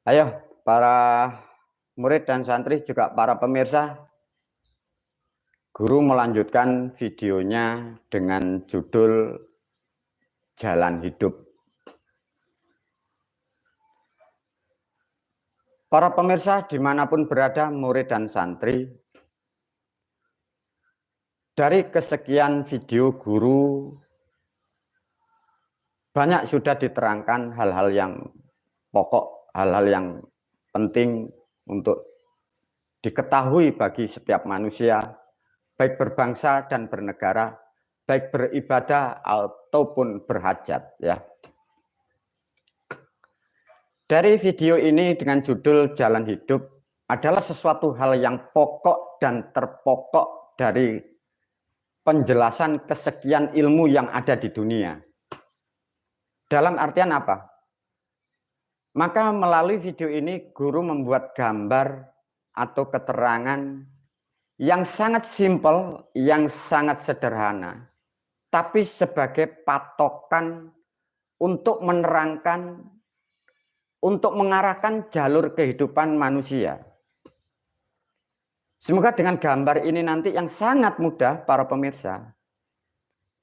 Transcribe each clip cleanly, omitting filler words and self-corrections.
Ayo, para murid dan santri juga para pemirsa, guru melanjutkan videonya dengan judul Jalan Hidup. Para pemirsa dimanapun berada, murid dan santri, dari kesekian video guru, banyak sudah diterangkan hal-hal yang pokok, hal-hal yang penting untuk diketahui bagi setiap manusia, baik berbangsa dan bernegara, baik beribadah ataupun berhajat, ya. Dari video ini dengan judul Jalan Hidup adalah sesuatu hal yang pokok dan terpokok dari penjelasan kesekian ilmu yang ada di dunia. Dalam artian apa? Maka melalui video ini guru membuat gambar atau keterangan yang sangat simpel, yang sangat sederhana, tapi sebagai patokan untuk menerangkan, untuk mengarahkan jalur kehidupan manusia. Semoga dengan gambar ini nanti yang sangat mudah para pemirsa,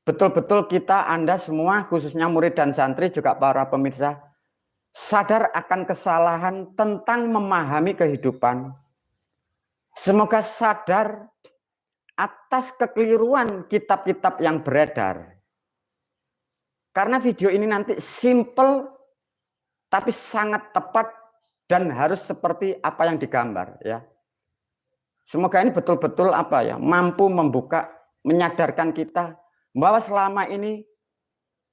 betul-betul kita, Anda semua, khususnya murid dan santri juga para pemirsa, sadar akan kesalahan tentang memahami kehidupan. Semoga sadar atas kekeliruan kitab-kitab yang beredar. Karena video ini nanti simple tapi sangat tepat dan harus seperti apa yang digambar, ya. Semoga ini betul-betul mampu membuka, menyadarkan kita bahwa selama ini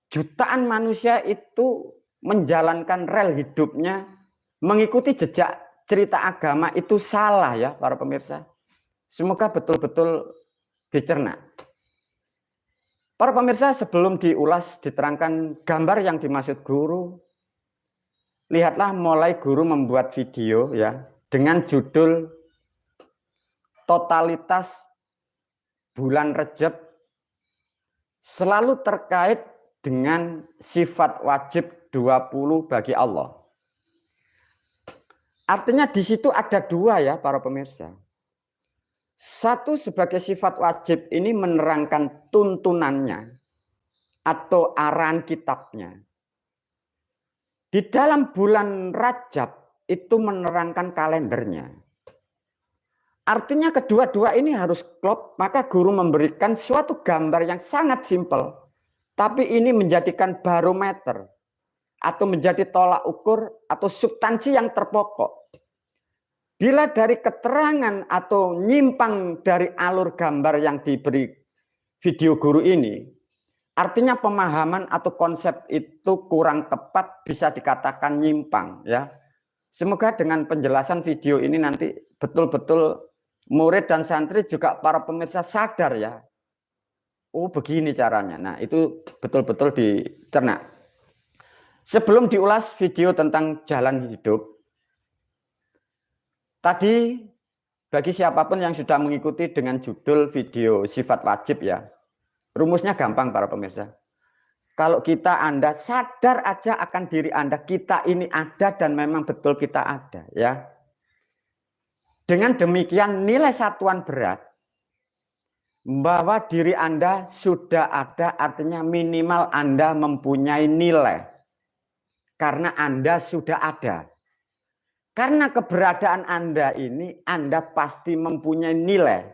jutaan manusia itu menjalankan rel hidupnya mengikuti jejak cerita agama itu salah, ya para pemirsa. Semoga betul-betul dicerna. Para pemirsa, sebelum diulas, diterangkan gambar yang dimaksud guru, lihatlah mulai guru membuat video, ya, dengan judul Totalitas Bulan Rejab selalu terkait dengan sifat wajib 20 bagi Allah. Artinya di situ ada dua, ya para pemirsa. Satu, sebagai sifat wajib ini menerangkan tuntunannya atau arahan kitabnya. Di dalam bulan Rajab itu menerangkan kalendernya. Artinya kedua-dua ini harus klop, maka guru memberikan suatu gambar yang sangat simpel. Tapi ini menjadikan barometer atau menjadi tolak ukur atau substansi yang terpokok. Bila dari keterangan atau nyimpang dari alur gambar yang diberi video guru ini, artinya pemahaman atau konsep itu kurang tepat, bisa dikatakan nyimpang, ya. Semoga dengan penjelasan video ini nanti betul-betul murid dan santri juga para pemirsa sadar, ya. Oh, begini caranya. Nah, itu betul-betul dicerna. Sebelum diulas video tentang jalan hidup, tadi bagi siapapun yang sudah mengikuti dengan judul video sifat wajib, ya, rumusnya gampang para pemirsa. Kalau kita, Anda sadar aja akan diri Anda, kita ini ada dan memang betul kita ada, ya. Dengan demikian nilai satuan berat bahwa diri Anda sudah ada, artinya minimal Anda mempunyai nilai. Karena Anda sudah ada. Karena keberadaan Anda ini, Anda pasti mempunyai nilai.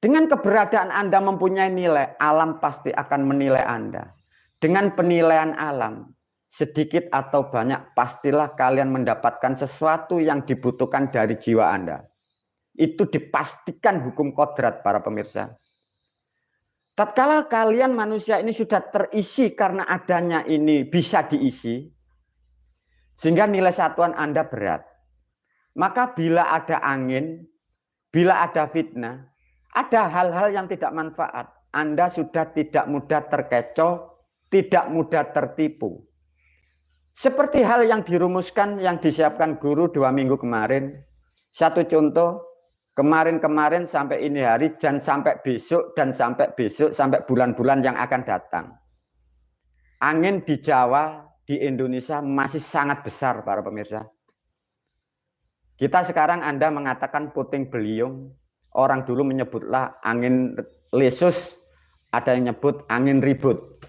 Dengan keberadaan Anda mempunyai nilai, alam pasti akan menilai Anda. Dengan penilaian alam, sedikit atau banyak, pastilah kalian mendapatkan sesuatu yang dibutuhkan dari jiwa Anda. Itu dipastikan hukum kodrat para pemirsa. Tatkala kalian manusia ini sudah terisi karena adanya ini bisa diisi, sehingga nilai satuan Anda berat. Maka bila ada angin, bila ada fitnah, ada hal-hal yang tidak manfaat, Anda sudah tidak mudah terkecoh, tidak mudah tertipu. Seperti hal yang dirumuskan, yang disiapkan guru 2 minggu kemarin. Satu contoh, kemarin-kemarin sampai ini hari, dan sampai besok, dan sampai besok, sampai bulan-bulan yang akan datang. Angin di Jawa di Indonesia masih sangat besar para pemirsa. Kita sekarang Anda mengatakan puting beliung, orang dulu menyebutlah angin lesus, ada yang nyebut angin ribut.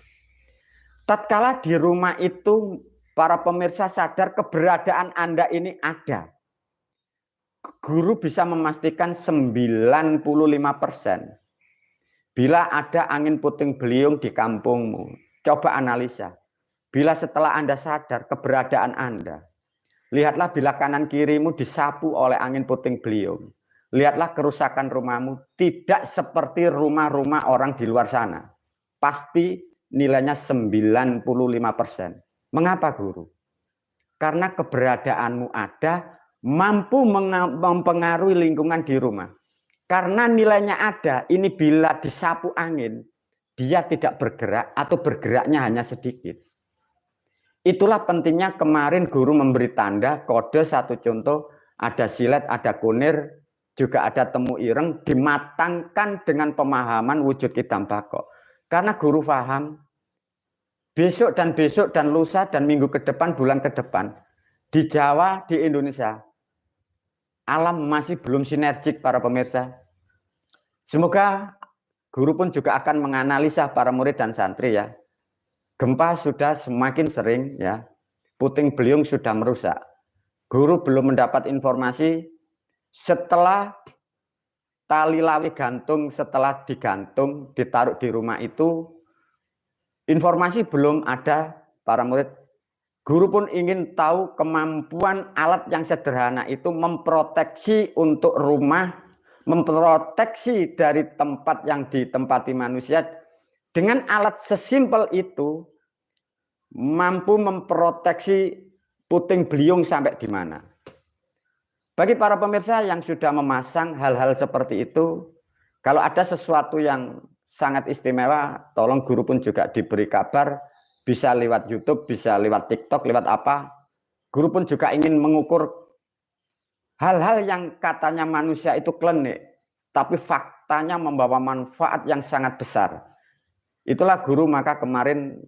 Tatkala di rumah itu para pemirsa sadar keberadaan Anda ini ada. Guru bisa memastikan 95%. Bila ada angin puting beliung di kampungmu, coba analisa. Bila setelah Anda sadar keberadaan Anda, lihatlah bila kanan kirimu disapu oleh angin puting beliung. Lihatlah kerusakan rumahmu tidak seperti rumah-rumah orang di luar sana. Pasti nilainya 95%. Mengapa guru? Karena keberadaanmu ada, mampu mempengaruhi lingkungan di rumah. Karena nilainya ada, ini bila disapu angin, dia tidak bergerak atau bergeraknya hanya sedikit. Itulah pentingnya kemarin guru memberi tanda, kode satu contoh, ada silet, ada kunir, juga ada temu ireng, dimatangkan dengan pemahaman wujud hitam bako. Karena guru paham, besok dan lusa dan minggu ke depan, bulan ke depan, di Jawa, di Indonesia, alam masih belum sinergik para pemirsa. Semoga guru pun juga akan menganalisa para murid dan santri ya. Gempa sudah semakin sering ya, puting beliung sudah merusak. Guru belum mendapat informasi setelah tali lawi gantung, setelah digantung, ditaruh di rumah itu, informasi belum ada para murid. Guru pun ingin tahu kemampuan alat yang sederhana itu memproteksi untuk rumah, memproteksi dari tempat yang ditempati manusia. Dengan alat sesimpel itu, mampu memproteksi puting beliung sampai di mana. Bagi para pemirsa yang sudah memasang hal-hal seperti itu, kalau ada sesuatu yang sangat istimewa, tolong guru pun juga diberi kabar, bisa lewat YouTube, bisa lewat TikTok, lewat apa. Guru pun juga ingin mengukur hal-hal yang katanya manusia itu klenik, tapi faktanya membawa manfaat yang sangat besar. Itulah guru maka kemarin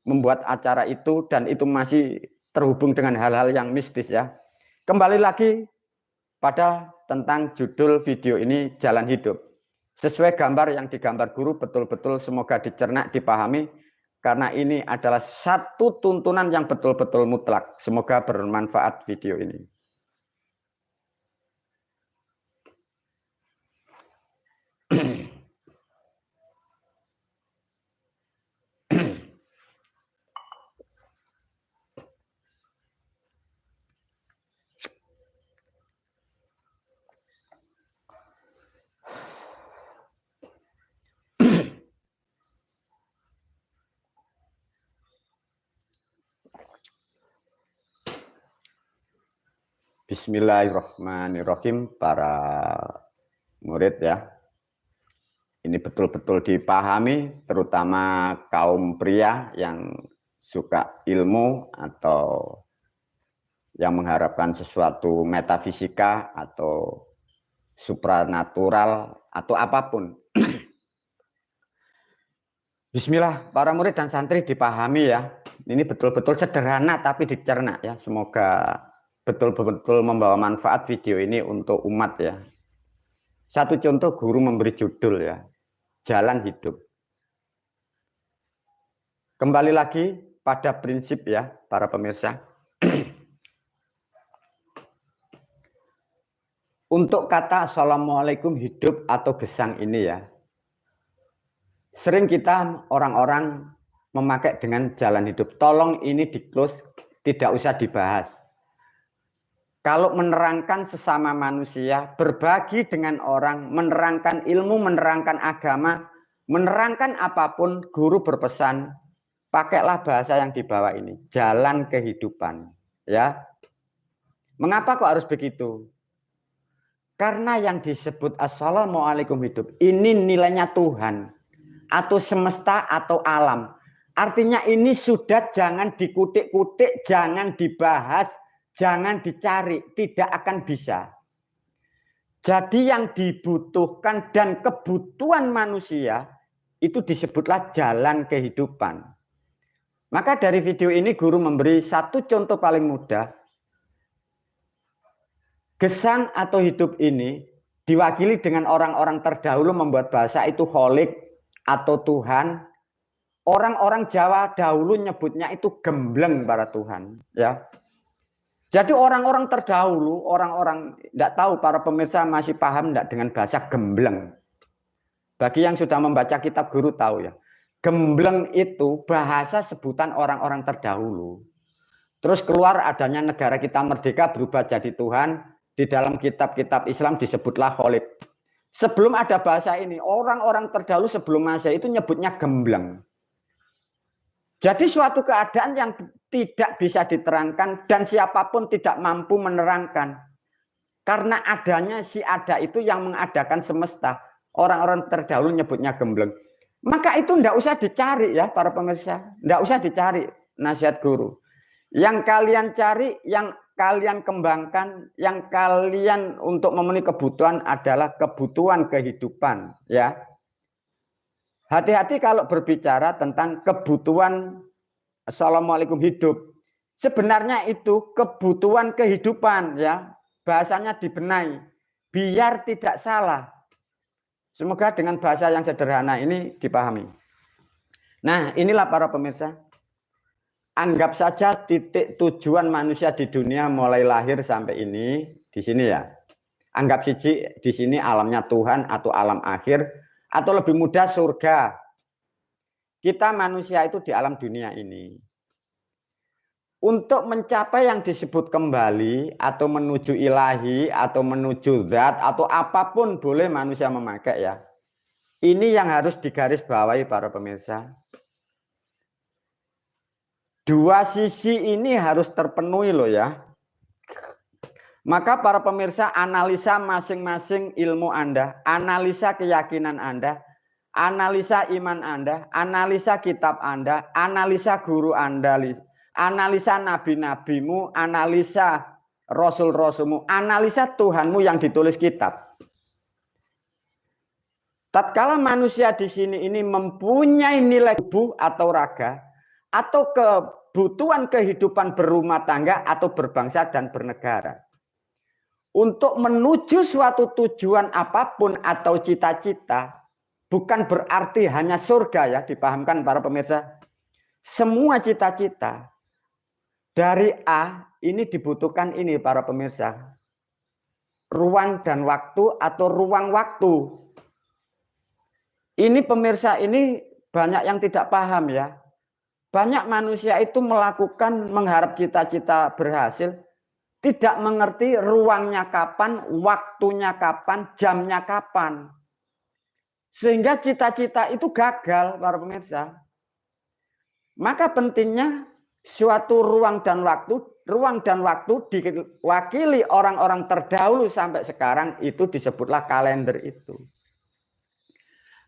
membuat acara itu, dan itu masih terhubung dengan hal-hal yang mistis ya. Kembali lagi pada tentang judul video ini, Jalan Hidup. Sesuai gambar yang digambar guru, betul-betul semoga dicerna, dipahami, karena ini adalah satu tuntunan yang betul-betul mutlak. Semoga bermanfaat video ini. Bismillahirrahmanirrahim para murid ya. Ini betul-betul dipahami, terutama kaum pria yang suka ilmu atau yang mengharapkan sesuatu metafisika atau supranatural atau apapun. Bismillah, para murid dan santri dipahami ya. Ini betul-betul sederhana tapi dicerna ya. Semoga betul-betul membawa manfaat video ini untuk umat ya. Satu contoh guru memberi judul ya, Jalan Hidup. Kembali lagi pada prinsip ya para pemirsa. Untuk kata Assalamualaikum hidup atau gesang ini ya, sering kita orang-orang memakai dengan jalan hidup. Tolong ini di close, tidak usah dibahas. Kalau menerangkan sesama manusia, berbagi dengan orang, menerangkan ilmu, menerangkan agama, menerangkan apapun, guru berpesan, pakailah bahasa yang dibawa ini, jalan kehidupan. Ya, mengapa kok harus begitu? Karena yang disebut Assalamualaikum hidup, ini nilainya Tuhan, atau semesta, atau alam. Artinya ini sudah jangan dikutik-kutik, jangan dibahas, jangan dicari, tidak akan bisa. Jadi yang dibutuhkan dan kebutuhan manusia itu disebutlah jalan kehidupan. Maka dari video ini guru memberi satu contoh paling mudah. Gesang atau hidup ini diwakili dengan orang-orang terdahulu membuat bahasa itu kholik atau Tuhan. Orang-orang Jawa dahulu nyebutnya itu gembleng para Tuhan. Ya. Jadi orang-orang terdahulu, orang-orang tidak tahu, para pemirsa masih paham tidak dengan bahasa gembleng. Bagi yang sudah membaca kitab guru tahu ya. Gembleng itu bahasa sebutan orang-orang terdahulu. Terus keluar adanya negara kita merdeka berubah jadi Tuhan. Di dalam kitab-kitab Islam disebutlah kholik. Sebelum ada bahasa ini, orang-orang terdahulu sebelum Masehi itu nyebutnya gembleng. Jadi suatu keadaan yang tidak bisa diterangkan dan siapapun tidak mampu menerangkan. Karena adanya si ada itu yang mengadakan semesta. Orang-orang terdahulu nyebutnya gembleng. Maka itu tidak usah dicari ya para pemirsa. Tidak usah dicari nasihat guru. Yang kalian cari, yang kalian kembangkan, yang kalian untuk memenuhi kebutuhan adalah kebutuhan kehidupan. Ya, hati-hati kalau berbicara tentang kebutuhan assalamualaikum hidup. Sebenarnya itu kebutuhan kehidupan ya. Bahasanya dibenahi biar tidak salah. Semoga dengan bahasa yang sederhana ini dipahami. Nah, inilah para pemirsa. Anggap saja titik tujuan manusia di dunia mulai lahir sampai ini di sini ya. Anggap siji di sini alamnya Tuhan atau alam akhir atau lebih mudah surga. Kita manusia itu di alam dunia ini. Untuk mencapai yang disebut kembali atau menuju ilahi atau menuju zat atau apapun boleh manusia memakai ya. Ini yang harus digarisbawahi para pemirsa. Dua sisi ini harus terpenuhi loh ya. Maka para pemirsa analisa masing-masing ilmu Anda, analisa keyakinan Anda, analisa iman Anda, analisa kitab Anda, analisa guru Anda, analisa nabi-nabimu, analisa rasul-rasulmu, analisa Tuhanmu yang ditulis kitab. Tatkala manusia di sini ini mempunyai nilai tubuh atau raga, atau kebutuhan kehidupan berumah tangga atau berbangsa dan bernegara. Untuk menuju suatu tujuan apapun atau cita-cita, bukan berarti hanya surga ya, dipahamkan para pemirsa. Semua cita-cita dari A ini dibutuhkan ini para pemirsa. Ruang dan waktu atau ruang waktu. Ini pemirsa ini banyak yang tidak paham ya. Banyak manusia itu melakukan mengharap cita-cita berhasil. Tidak mengerti ruangnya kapan, waktunya kapan, jamnya kapan. Sehingga cita-cita itu gagal para pemirsa. Maka pentingnya suatu ruang dan waktu diwakili orang-orang terdahulu sampai sekarang itu disebutlah kalender itu.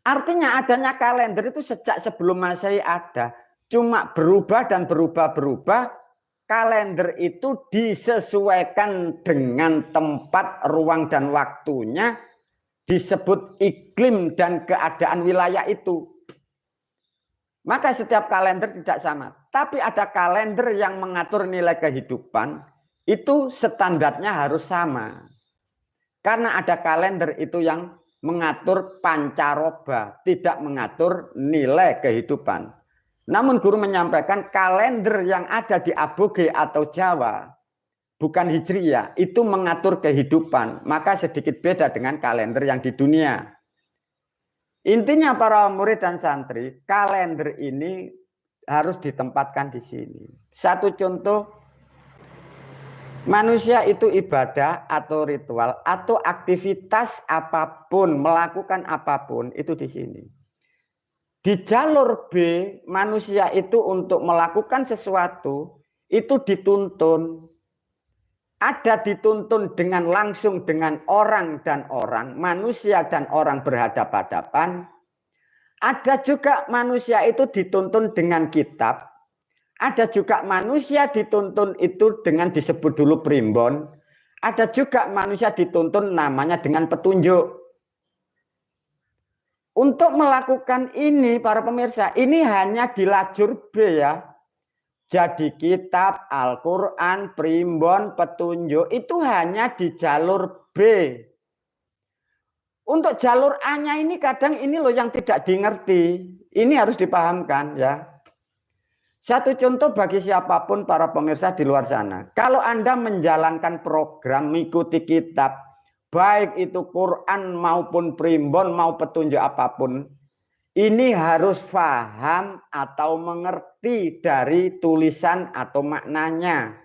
Artinya adanya kalender itu sejak sebelum Masehi ada. Cuma berubah dan berubah. Kalender itu disesuaikan dengan tempat, ruang, dan waktunya. Disebut iklim dan keadaan wilayah itu. Maka setiap kalender tidak sama. Tapi ada kalender yang mengatur nilai kehidupan. Itu standarnya harus sama. Karena ada kalender itu yang mengatur pancaroba. Tidak mengatur nilai kehidupan. Namun guru menyampaikan kalender yang ada di Aboge atau Jawa, bukan Hijriyah, itu mengatur kehidupan. Maka sedikit beda dengan kalender yang di dunia. Intinya para murid dan santri, kalender ini harus ditempatkan di sini. Satu contoh, manusia itu ibadah atau ritual atau aktivitas apapun, melakukan apapun itu di sini. Di jalur B, manusia itu untuk melakukan sesuatu, itu dituntun. Ada dituntun dengan langsung dengan orang dan orang, manusia dan orang berhadapan-hadapan. Ada juga manusia itu dituntun dengan kitab. Ada juga manusia dituntun itu dengan disebut dulu primbon. Ada juga manusia dituntun namanya dengan petunjuk. Untuk melakukan ini para pemirsa, ini hanya di lajur B ya. Jadi kitab, Al-Quran, primbon, petunjuk itu hanya di jalur B. Untuk jalur A-nya ini kadang ini loh yang tidak dimengerti. Ini harus dipahamkan ya. Satu contoh bagi siapapun para pemirsa di luar sana. Kalau Anda menjalankan program mengikuti kitab, baik itu Quran maupun primbon mau petunjuk apapun, ini harus paham atau mengerti dari tulisan atau maknanya.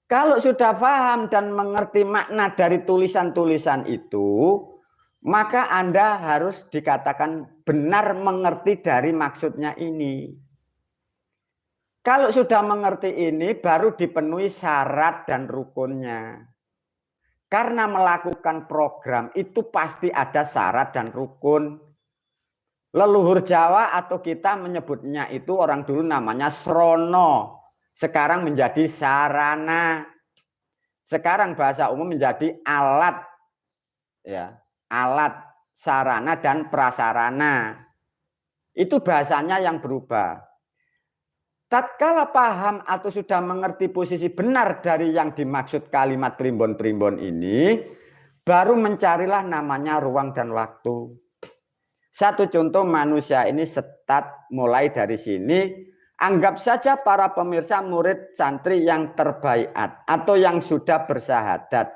Kalau sudah paham dan mengerti makna dari tulisan-tulisan itu, maka Anda harus dikatakan benar mengerti dari maksudnya ini. Kalau sudah mengerti ini, baru dipenuhi syarat dan rukunnya. Karena melakukan program itu pasti ada syarat dan rukun. Leluhur Jawa atau kita menyebutnya itu orang dulu namanya srono. Sekarang menjadi sarana. Sekarang bahasa umum menjadi alat. Ya, alat, sarana dan prasarana. Itu bahasanya yang berubah. Tatkala paham atau sudah mengerti posisi benar dari yang dimaksud kalimat primbon-primbon ini, baru mencarilah namanya ruang dan waktu. Satu contoh manusia ini setat mulai dari sini. Anggap saja para pemirsa murid santri yang terbaiat atau yang sudah bersahadat.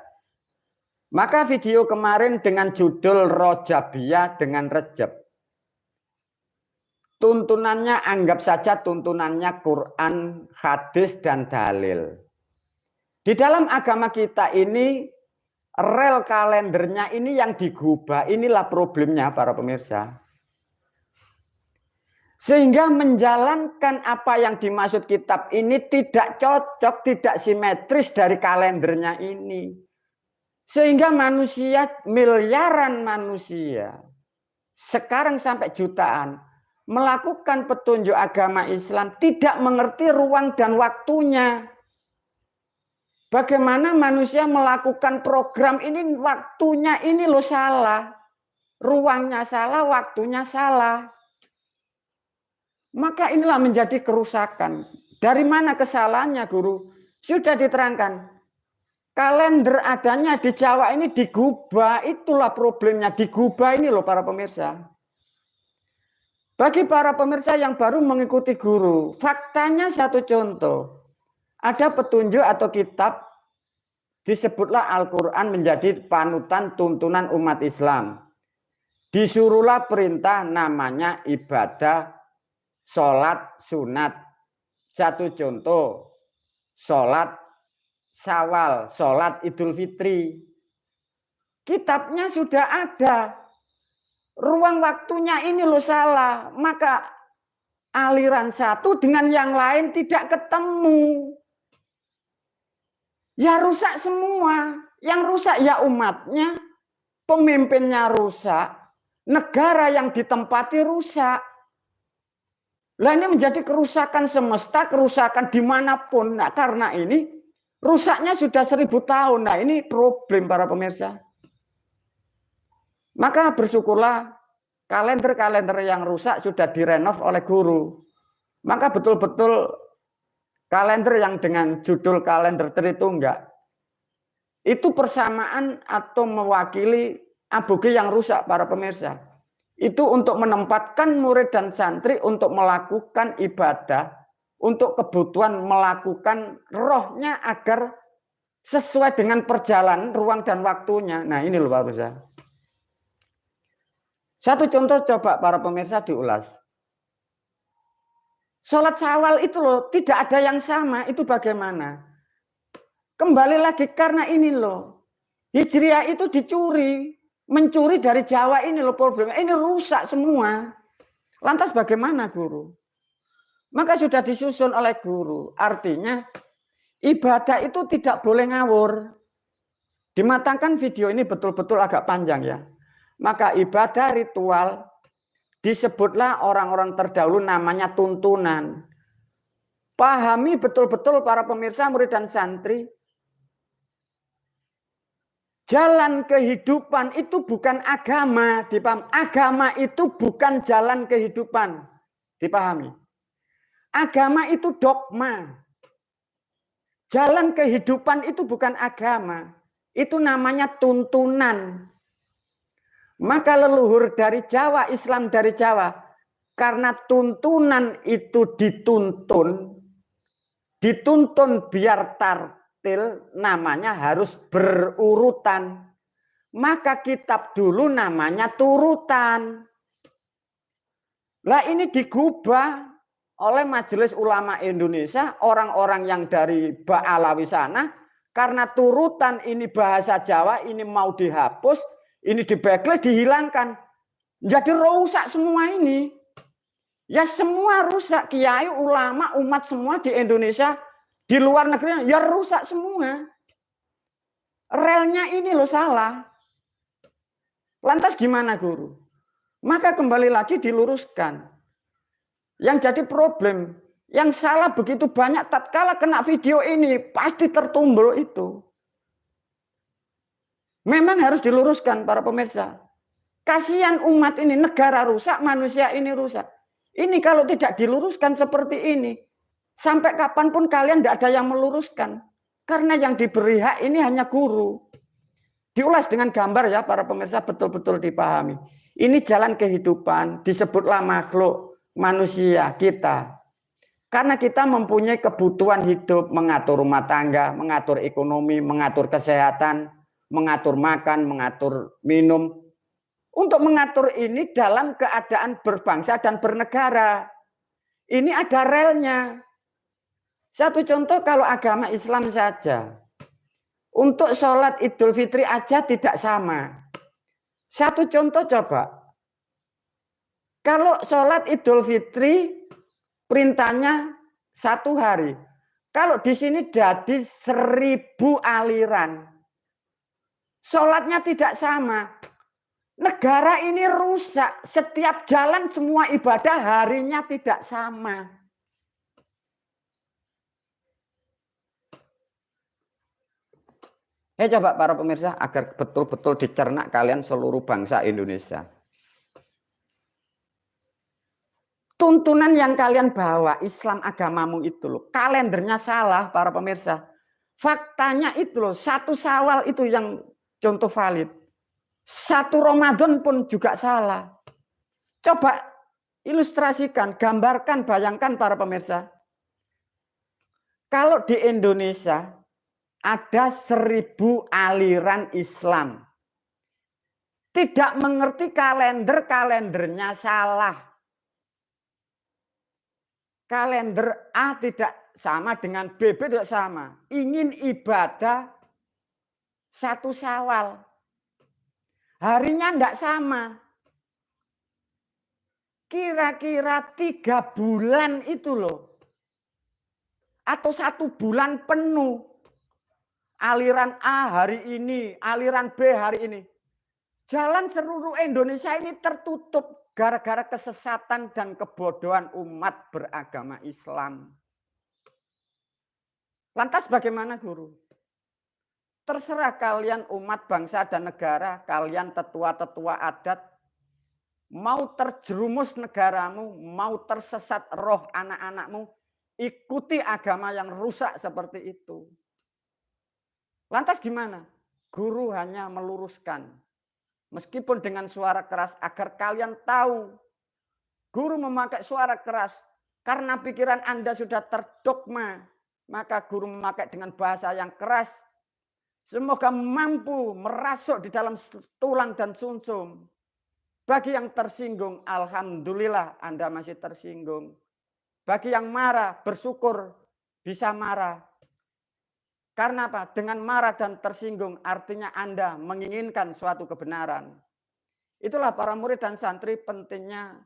Maka video kemarin dengan judul Rojabiyah dengan Rejab. Tuntunannya anggap saja tuntunannya Quran, hadis, dan dalil. Di dalam agama kita ini rel kalendernya ini yang digubah, inilah problemnya para pemirsa. Sehingga menjalankan apa yang dimaksud kitab ini tidak cocok, tidak simetris dari kalendernya ini. Sehingga manusia, miliaran manusia, sekarang sampai jutaan, melakukan petunjuk agama Islam tidak mengerti ruang dan waktunya. Bagaimana manusia melakukan program ini, waktunya ini loh salah. Ruangnya salah, waktunya salah. Maka inilah menjadi kerusakan. Dari mana kesalahannya, Guru? Sudah diterangkan. Kalender adanya di Jawa ini digubah. Itulah problemnya. Digubah ini loh para pemirsa. Bagi para pemirsa yang baru mengikuti guru, faktanya satu contoh. Ada petunjuk atau kitab, disebutlah Al-Quran menjadi panutan tuntunan umat Islam. Disuruhlah perintah namanya ibadah, sholat sunat. Satu contoh, sholat Syawal, sholat Idul Fitri. Kitabnya sudah ada. Ruang waktunya ini loh salah. Maka aliran satu dengan yang lain tidak ketemu. Ya rusak semua. Yang rusak ya umatnya. Pemimpinnya rusak. Negara yang ditempati rusak. Lah ini menjadi kerusakan semesta, kerusakan dimanapun. Nah, karena ini rusaknya sudah 1000 tahun. Nah ini problem para pemirsa. Maka bersyukurlah kalender-kalender yang rusak sudah direnov oleh guru. Maka betul-betul kalender yang dengan judul kalender Tritunggal itu persamaan atau mewakili aboge yang rusak para pemirsa. Itu untuk menempatkan murid dan santri untuk melakukan ibadah, untuk kebutuhan melakukan rohnya agar sesuai dengan perjalanan ruang dan waktunya. Nah ini loh Pak Pemirsa. Satu contoh coba para pemirsa diulas. Sholat Syawal itu loh tidak ada yang sama. Itu bagaimana? Kembali lagi karena ini loh. Hijriah itu dicuri. Mencuri dari Jawa ini loh problemnya. Ini rusak semua. Lantas bagaimana guru? Maka sudah disusun oleh guru. Artinya ibadah itu tidak boleh ngawur. Dimatangkan video ini betul-betul agak panjang ya. Maka ibadah ritual disebutlah orang-orang terdahulu namanya tuntunan. Pahami betul-betul para pemirsa, murid dan santri. Jalan kehidupan itu bukan agama, dipahami. Agama itu bukan jalan kehidupan, dipahami. Agama itu dogma. Jalan kehidupan itu bukan agama. Itu namanya tuntunan. Maka leluhur dari Jawa, Islam dari Jawa, karena tuntunan itu dituntun biar tartil, namanya harus berurutan. Maka kitab dulu namanya turutan. Lah ini digubah oleh Majelis Ulama Indonesia, orang-orang yang dari Ba'alawi sana, karena turutan ini bahasa Jawa, ini mau dihapus, ini di backlash, dihilangkan. Jadi rusak semua ini. Ya semua rusak, kiai, ulama, umat semua di Indonesia, di luar negeri, ya rusak semua. Relnya ini loh salah. Lantas gimana guru? Maka kembali lagi diluruskan. Yang jadi problem, yang salah begitu banyak, tatkala kena video ini pasti tertumbul itu. Memang harus diluruskan para pemirsa. Kasihan umat ini, negara rusak, manusia ini rusak. Ini kalau tidak diluruskan seperti ini, sampai kapanpun kalian tidak ada yang meluruskan. Karena yang diberi hak ini hanya guru. Diulas dengan gambar ya para pemirsa, betul-betul dipahami. Ini jalan kehidupan, disebutlah makhluk manusia kita. Karena kita mempunyai kebutuhan hidup, mengatur rumah tangga, mengatur ekonomi, mengatur kesehatan, mengatur makan, mengatur minum. Untuk mengatur ini dalam keadaan berbangsa dan bernegara. Ini ada relnya. Satu contoh kalau agama Islam saja. Untuk sholat Idul Fitri aja tidak sama. Satu contoh coba. Kalau sholat Idul Fitri perintahnya 1 hari. Kalau di sini jadi 1000 aliran. Sholatnya tidak sama. Negara ini rusak. Setiap jalan semua ibadah harinya tidak sama. Coba para pemirsa agar betul-betul dicerna kalian seluruh bangsa Indonesia. Tuntunan yang kalian bawa, Islam agamamu itu loh. Kalendernya salah para pemirsa. Faktanya itu loh, 1 Syawal itu yang contoh valid. 1 Ramadan pun juga salah. Coba ilustrasikan, gambarkan, bayangkan para pemirsa. Kalau di Indonesia ada 1000 aliran Islam. Tidak mengerti kalendernya salah. Kalender A tidak sama dengan B tidak sama. Ingin ibadah 1 Syawal. Harinya tidak sama. Kira-kira 3 bulan itu loh. Atau 1 bulan penuh. Aliran A hari ini, aliran B hari ini. Jalan seluruh Indonesia ini tertutup gara-gara kesesatan dan kebodohan umat beragama Islam. Lantas bagaimana guru? Terserah kalian umat bangsa dan negara, kalian tetua-tetua adat, mau terjerumus negaramu, mau tersesat roh anak-anakmu, ikuti agama yang rusak seperti itu. Lantas gimana? Guru hanya meluruskan. Meskipun dengan suara keras agar kalian tahu. Guru memakai suara keras karena pikiran Anda sudah terdogma. Maka guru memakai dengan bahasa yang keras. Semoga mampu merasuk di dalam tulang dan sumsum. Bagi yang tersinggung, alhamdulillah Anda masih tersinggung. Bagi yang marah, bersyukur bisa marah. Karena apa? Dengan marah dan tersinggung artinya Anda menginginkan suatu kebenaran. Itulah para murid dan santri pentingnya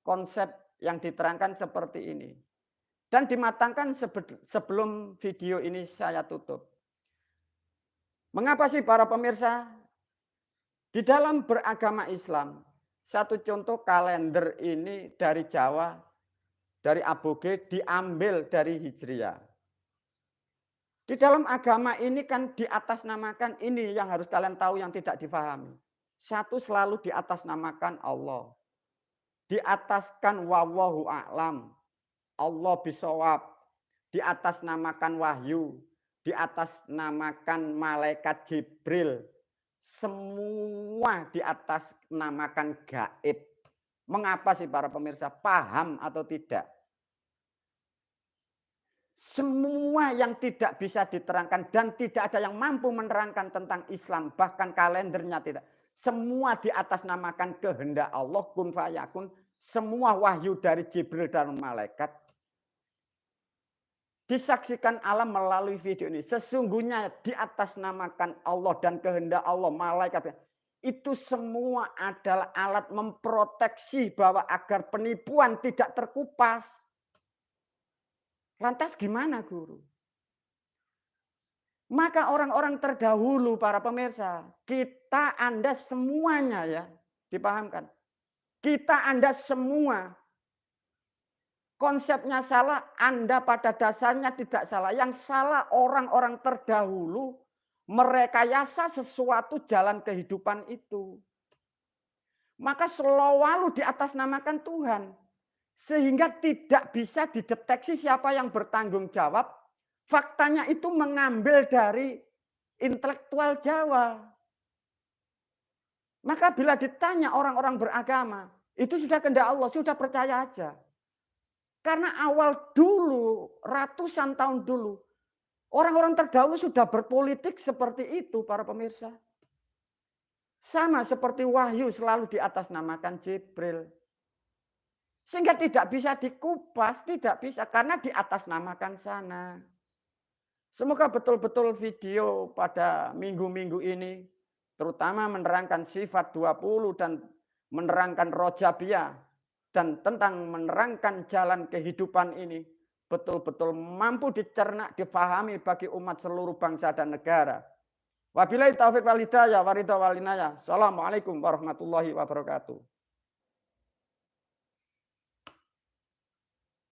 konsep yang diterangkan seperti ini. Dan dimatangkan sebelum video ini saya tutup. Mengapa sih para pemirsa? Di dalam beragama Islam, satu contoh kalender ini dari Jawa, dari aboge diambil dari Hijriah. Di dalam agama ini kan diatasnamakan, ini yang harus kalian tahu yang tidak difahami. Satu selalu diatasnamakan Allah. Diataskan wallahu a'lam. Allah bisawab, di atas namakan wahyu, di atas namakan malaikat Jibril, semua di atas namakan gaib. Mengapa sih para pemirsa? Paham atau tidak? Semua yang tidak bisa diterangkan dan tidak ada yang mampu menerangkan tentang Islam, bahkan kalendernya tidak. Semua di atas namakan kehendak Allah, kun fayakun. Semua wahyu dari Jibril dan malaikat disaksikan alam melalui video ini. Sesungguhnya di atas namakan Allah dan kehendak Allah, malaikat itu semua adalah alat memproteksi bahwa agar penipuan tidak terkupas. Lantas gimana guru? Maka orang-orang terdahulu para pemirsa, kita Anda semuanya ya, dipahamkan. Kita Anda semua konsepnya salah, Anda pada dasarnya tidak salah. Yang salah orang-orang terdahulu merekayasa sesuatu jalan kehidupan itu. Maka selalu di atas namakan Tuhan. Sehingga tidak bisa dideteksi siapa yang bertanggung jawab. Faktanya itu mengambil dari intelektual Jawa. Maka bila ditanya orang-orang beragama, itu sudah kehendak Allah, sudah percaya aja. Karena awal dulu, ratusan tahun dulu, orang-orang terdahulu sudah berpolitik seperti itu para pemirsa. Sama seperti wahyu selalu di atas namakan Jibril. Sehingga tidak bisa dikupas, tidak bisa karena di atas namakan sana. Semoga betul-betul video pada minggu-minggu ini, terutama menerangkan sifat 20 dan menerangkan rojabiyah, dan tentang menerangkan jalan kehidupan ini, betul-betul mampu dicerna, difahami bagi umat seluruh bangsa dan negara. Wabillahi taufiq wal hidayah, waridha wal inayah. Assalamualaikum warahmatullahi wabarakatuh.